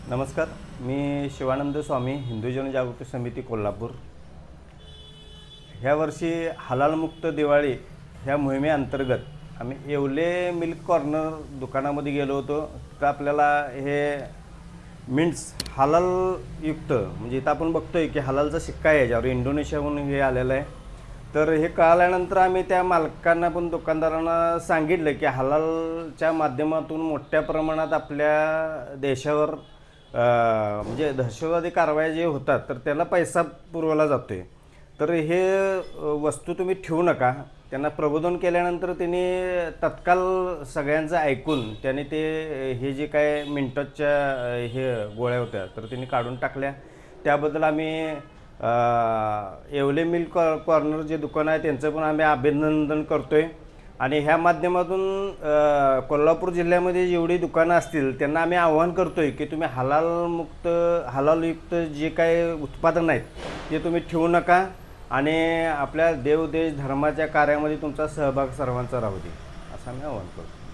नमस्कार. मी शिवानंद स्वामी, हिंदू जनजागृती समिती कोल्हापूर. ह्या वर्षी हलालमुक्त दिवाळी ह्या मोहिमेअंतर्गत आम्ही येवले मिल्क कॉर्नर दुकानामध्ये गेलो होतो. तर आपल्याला हे मिंट्स हलालयुक्त म्हणजे इथं आपण बघतोय की हलालचा शिक्का आहे, याच्यावर इंडोनेशियाहून हे आलेलं आहे. तर हे कळाल्यानंतर आम्ही त्या मालकांना पण दुकानदारांना सांगितलं की हलालच्या माध्यमातून मोठ्या प्रमाणात आपल्या देशावर म्हणजे दहशतवादी कारवाया जे होतात तर त्याला पैसा पुरवला जातो आहे. तर हे वस्तू तुम्ही ठेवू नका. त्यांना प्रबोधन केल्यानंतर त्यांनी तत्काल सगळ्यांचं ऐकून त्याने ते हे जे काय मिंटच्या हे गोळ्या होत्या तर त्यांनी काढून टाकल्या. त्याबद्दल आम्ही येवले मिल्क कॉर्नर जे दुकान आहे त्यांचं पण आम्ही अभिनंदन करतो आहे. आणि ह्या माध्यमातून कोल्हापूर जिल्ह्यामध्ये जेवढी दुकानं असतील त्यांना आम्ही आवाहन करतो आहे की तुम्ही हलालयुक्त जे काय उत्पादन आहेत ते तुम्ही ठेवू नका आणि आपल्या देव देश धर्माच्या कार्यामध्ये तुमचा सहभाग सर्वांचा राहू दे असं आम्ही आवाहन करतो.